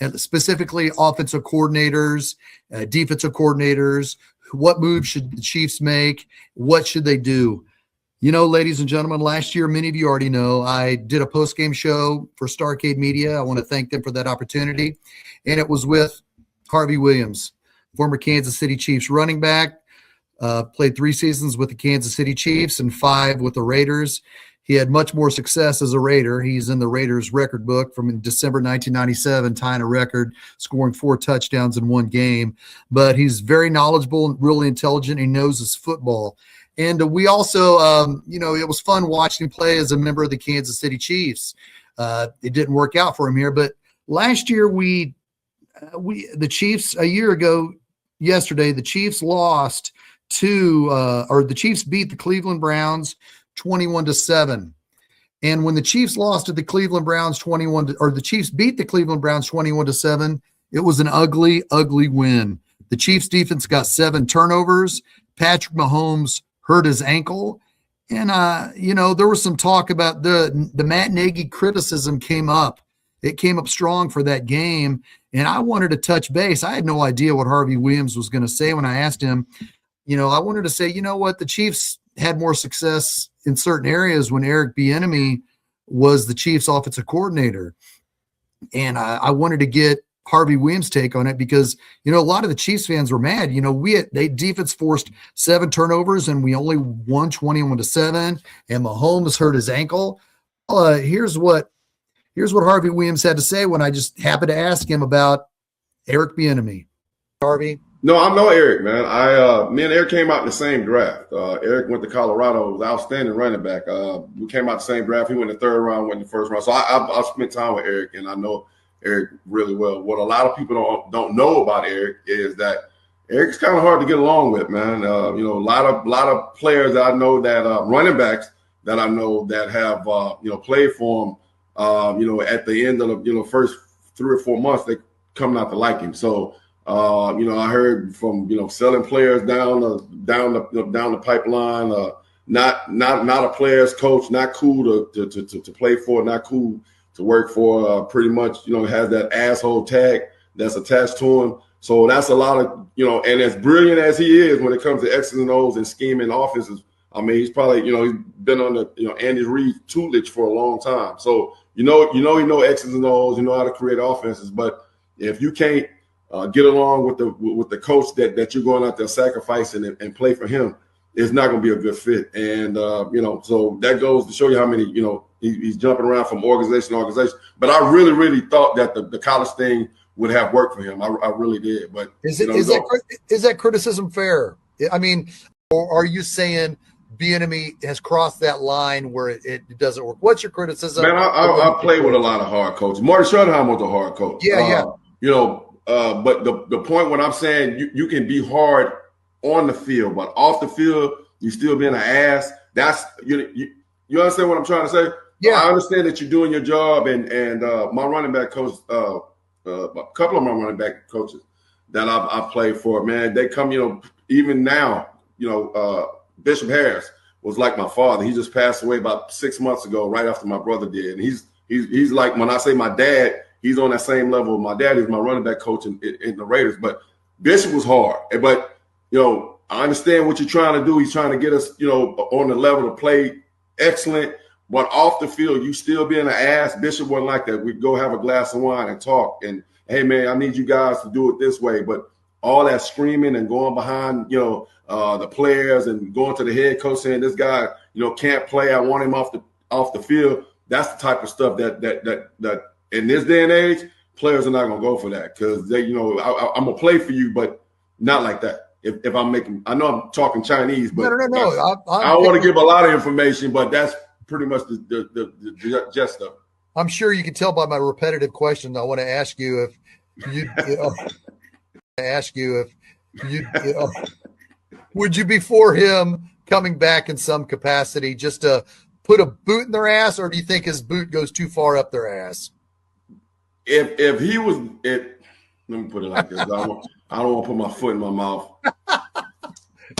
and specifically offensive coordinators, defensive coordinators. What moves should the Chiefs make? What should they do? You know, ladies and gentlemen, last year, many of you already know, I did a post-game show for Starcade Media. I want to thank them for that opportunity. And it was with Harvey Williams, former Kansas City Chiefs running back, played 3 seasons with the Kansas City Chiefs and 5 with the Raiders. He had much more success as a Raider. He's in the Raiders record book from December 1997, tying a record, scoring 4 touchdowns in 1 game. But he's very knowledgeable and really intelligent. He knows his football. And we also, it was fun watching him play as a member of the Kansas City Chiefs. It didn't work out for him here. But last year, the Chiefs, a year ago yesterday, the Chiefs lost the Chiefs beat the Cleveland Browns 21-7. And when the Chiefs lost to the Cleveland Browns the Chiefs beat the Cleveland Browns 21-7, it was an ugly, ugly win. The Chiefs defense got 7 turnovers. Patrick Mahomes hurt his ankle. And, there was some talk about the Matt Nagy criticism came up. It came up strong for that game. And I wanted to touch base. I had no idea what Harvey Williams was going to say when I asked him. I wanted to say, you know what, the Chiefs had more success in certain areas when Eric Bieniemy was the Chiefs offensive coordinator. And I wanted to get Harvey Williams' take on it because, a lot of the Chiefs fans were mad. They defense forced 7 turnovers and we only won 21-7, and Mahomes hurt his ankle. Here's what Harvey Williams had to say when I just happened to ask him about Eric Bieniemy. Harvey? No, I know Eric, man. Me and Eric came out in the same draft. Eric went to Colorado, was outstanding running back. We came out the same draft. He went in the 3rd round, went in the 1st round. So I spent time with Eric, and I know Eric really well. What a lot of people don't know about Eric is that Eric's kind of hard to get along with, man. A lot of players that I know that running backs that I know that have played for him. At the end of the first 3 or 4 months, they come not to like him. So. I heard from selling players down the pipeline. Not a player's coach. Not cool to play for. Not cool to work for. Pretty much has that asshole tag that's attached to him. So that's a lot of And as brilliant as he is when it comes to X's and O's and scheming offenses, I mean he's probably he's been under Andy Reid's tutelage for a long time. So he know X's and O's. How to create offenses. But if you can't get along with the coach that you're going out there sacrificing and play for him, it's not going to be a good fit. And so that goes to show you how many he's jumping around from organization to organization. But I really thought that the college thing would have worked for him. I really did. But is that criticism fair? I mean, or are you saying Bieniemy has crossed that line where it doesn't work? What's your criticism? Man, I played with a lot of hard coaches. Marty Schottenheimer was a hard coach. Yeah. But the point when I'm saying you can be hard on the field, but off the field, you still being an ass. That's you understand what I'm trying to say? Yeah. I understand that you're doing your job, and my running back coach, a couple of my running back coaches that I've played for, man, they come, even now, Bishop Harris was like my father. He just passed away about 6 months ago, right after my brother did. And he's like, when I say my dad, he's on that same level. My dad is my running back coach in the Raiders, but Bishop was hard. But, I understand what you're trying to do. He's trying to get us, on the level to play excellent, but off the field, you still being an ass. Bishop wasn't like that. We'd go have a glass of wine and talk. And, hey, man, I need you guys to do it this way. But all that screaming and going behind, the players and going to the head coach saying this guy, can't play. I want him off the field. That's the type of stuff that in this day and age, players are not going to go for that because they, I'm going to play for you, but not like that. If I'm making, I know I'm talking Chinese, but no. I don't want to give a lot of information, but that's pretty much the gist of it. I'm sure you can tell by my repetitive question. I want to ask you would you be for him coming back in some capacity just to put a boot in their ass, or do you think his boot goes too far up their ass? If he was, let me put it like this. I don't want to put my foot in my mouth.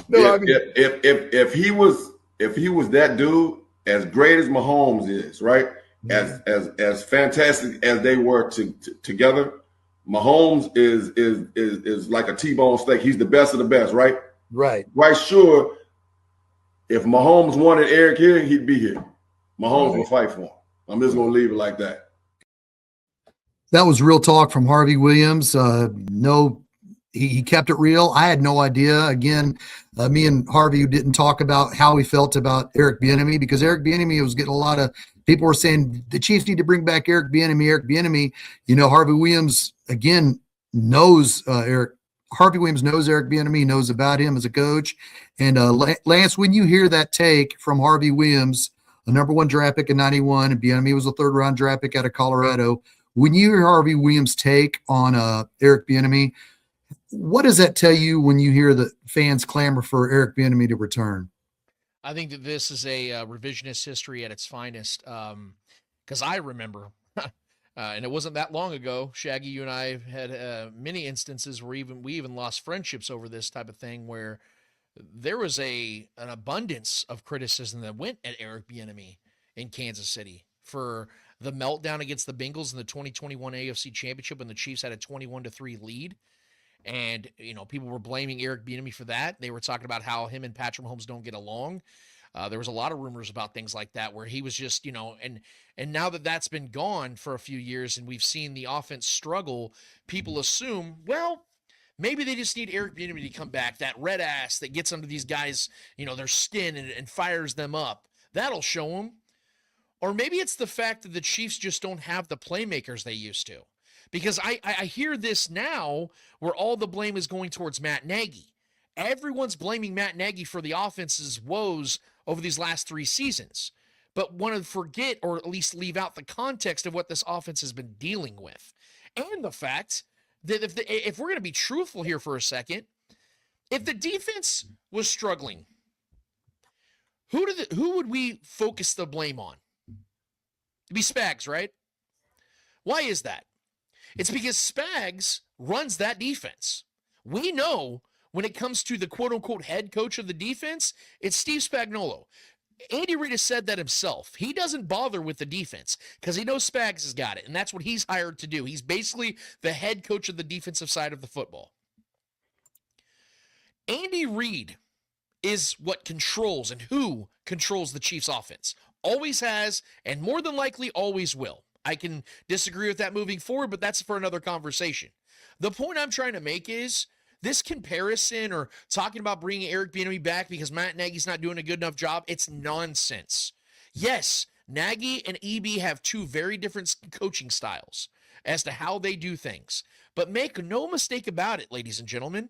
If he was that dude, as great as Mahomes is, right? As fantastic as they were together, Mahomes is like a T-bone steak. He's the best of the best, right? Right. Right. Sure. If Mahomes wanted Eric here, he'd be here. Mahomes will fight for him. I'm just gonna leave it like that. That was real talk from Harvey Williams. No, he kept it real. I had no idea. Again, me and Harvey didn't talk about how he felt about Eric Bieniemy, because Eric Bieniemy was getting a lot of people were saying the Chiefs need to bring back Eric Bieniemy. Eric Bieniemy, Harvey Williams again knows Eric. Harvey Williams knows Eric Bieniemy, knows about him as a coach. And Lance, when you hear that take from Harvey Williams, a number 1 draft pick in '91, and Bieniemy was a 3rd round draft pick out of Colorado. When you hear Harvey Williams' take on Eric Bieniemy, what does that tell you when you hear the fans clamor for Eric Bieniemy to return? I think that this is a revisionist history at its finest, because I remember, and it wasn't that long ago, Shaggy, you and I had many instances where we even lost friendships over this type of thing, where there was an abundance of criticism that went at Eric Bieniemy in Kansas City for the meltdown against the Bengals in the 2021 AFC Championship when the Chiefs had a 21-3 lead. And, people were blaming Eric Bieniemy for that. They were talking about how him and Patrick Mahomes don't get along. There was a lot of rumors about things like that where he was just, and now that that's been gone for a few years and we've seen the offense struggle, people assume, well, maybe they just need Eric Bieniemy to come back, that red ass that gets under these guys, their skin and fires them up. That'll show them. Or maybe it's the fact that the Chiefs just don't have the playmakers they used to. Because I hear this now where all the blame is going towards Matt Nagy. Everyone's blaming Matt Nagy for the offense's woes over these last 3 seasons, but want to forget or at least leave out the context of what this offense has been dealing with. And the fact that if we're going to be truthful here for a second, if the defense was struggling, who would we focus the blame on? It'd be Spags, right? Why is that? It's because Spags runs that defense. We know when it comes to the quote-unquote head coach of the defense, it's Steve Spagnuolo. Andy Reid has said that himself. He doesn't bother with the defense because he knows Spags has got it, and that's what he's hired to do. He's basically the head coach of the defensive side of the football. Andy Reid is what controls and who controls the Chiefs' offense. Always has, and more than likely always will. I can disagree with that moving forward, but that's for another conversation. The point I'm trying to make is this comparison or talking about bringing Eric Bieniemy back because Matt Nagy's not doing a good enough job, it's nonsense. Yes, Nagy and EB have 2 very different coaching styles as to how they do things. But make no mistake about it, ladies and gentlemen,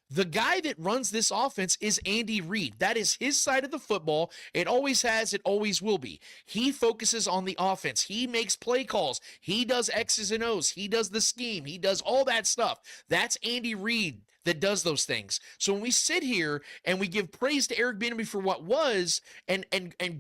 the guy that runs this offense is Andy Reid. That is his side of the football. It always has. It always will be. He focuses on the offense. He makes play calls. He does X's and O's. He does the scheme. He does all that stuff. That's Andy Reid that does those things. So when we sit here and we give praise to Eric Bieniemy for what was and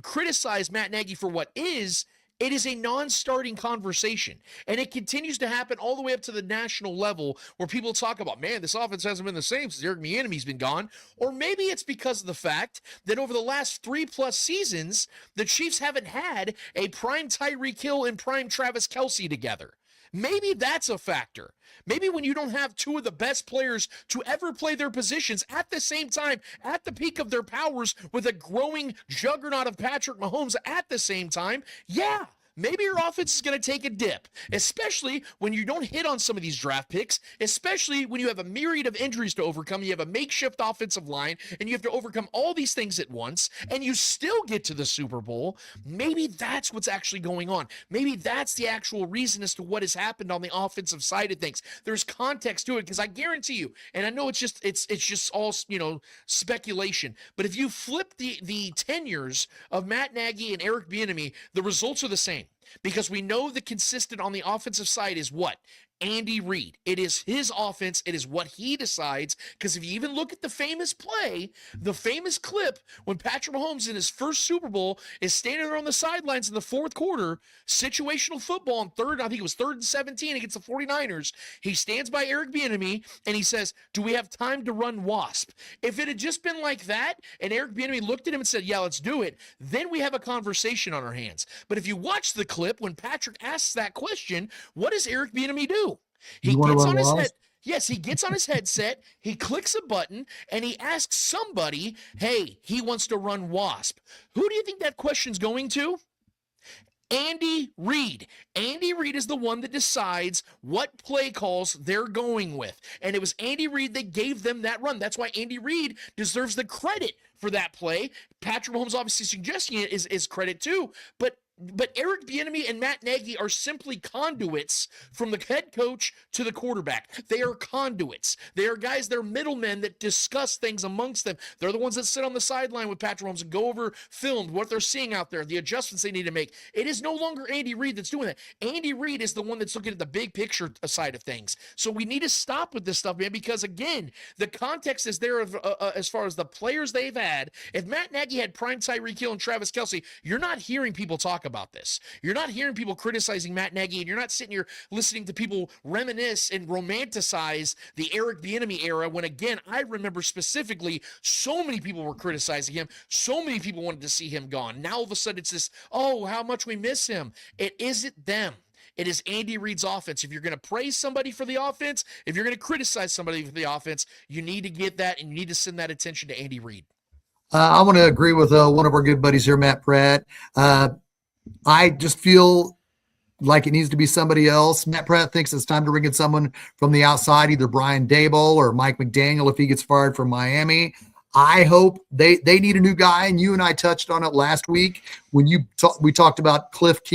criticize Matt Nagy for what is, it is a non-starting conversation, and it continues to happen all the way up to the national level where people talk about, man, this offense hasn't been the same since Eric Bieniemy's been gone. Or maybe it's because of the fact that over the last 3+ seasons, the Chiefs haven't had a prime Tyreek Hill and prime Travis Kelce together. Maybe that's a factor. Maybe when you don't have 2 of the best players to ever play their positions at the same time, at the peak of their powers, with a growing juggernaut of Patrick Mahomes at the same time, yeah, maybe your offense is going to take a dip, especially when you don't hit on some of these draft picks, especially when you have a myriad of injuries to overcome. You have a makeshift offensive line, and you have to overcome all these things at once, and you still get to the Super Bowl. Maybe that's what's actually going on. Maybe that's the actual reason as to what has happened on the offensive side of things. There's context to it, because I guarantee you, and I know it's just all, speculation, but if you flip the tenures of Matt Nagy and Eric Bieniemy, the results are the same. Because we know the consistent on the offensive side is what? Andy Reid. It is his offense. It is what he decides. Because if you even look at the famous play, the famous clip when Patrick Mahomes in his first Super Bowl is standing there on the sidelines in the 4th quarter, situational football on I think it was 3rd and 17 against the 49ers. He stands by Eric Bieniemy and he says, do we have time to run WASP? If it had just been like that and Eric Bieniemy looked at him and said, yeah, let's do it, then we have a conversation on our hands. But if you watch the clip when Patrick asks that question, what does Eric Bieniemy do? He You wanna gets run on his Wasp? head. Yes, he gets on his headset, he clicks a button, and he asks somebody, hey, he wants to run Wasp. Who do you think that question's going to? Andy Reid. Andy Reid is the one that decides what play calls they're going with. And it was Andy Reid that gave them that run. That's why Andy Reid deserves the credit for that play. Patrick Mahomes obviously suggesting it is credit too. But Eric Bieniemy and Matt Nagy are simply conduits from the head coach to the quarterback. They are conduits. They are guys, they're middlemen that discuss things amongst them. They're the ones that sit on the sideline with Patrick Mahomes and go over film, what they're seeing out there, the adjustments they need to make. It is no longer Andy Reid that's doing that. Andy Reid is the one that's looking at the big picture side of things. So we need to stop with this stuff, man, because again, the context is there as far as the players they've had. If Matt Nagy had prime Tyreek Hill and Travis Kelce, you're not hearing people talk about this. You're not hearing people criticizing Matt Nagy, and you're not sitting here listening to people reminisce and romanticize the Eric Bieniemy era when, again, I remember specifically so many people were criticizing him. So many people wanted to see him gone. Now all of a sudden it's this, oh, how much we miss him. It isn't them. It is Andy Reid's offense. If you're going to praise somebody for the offense, if you're going to criticize somebody for the offense, you need to get that, and you need to send that attention to Andy Reid. I want to agree with one of our good buddies here, Matt Pratt. I just feel like it needs to be somebody else. Matt Pratt thinks it's time to bring in someone from the outside, either Brian Daboll or Mike McDaniel if he gets fired from Miami. I hope they need a new guy, and you and I touched on it last week when we talked about Cliff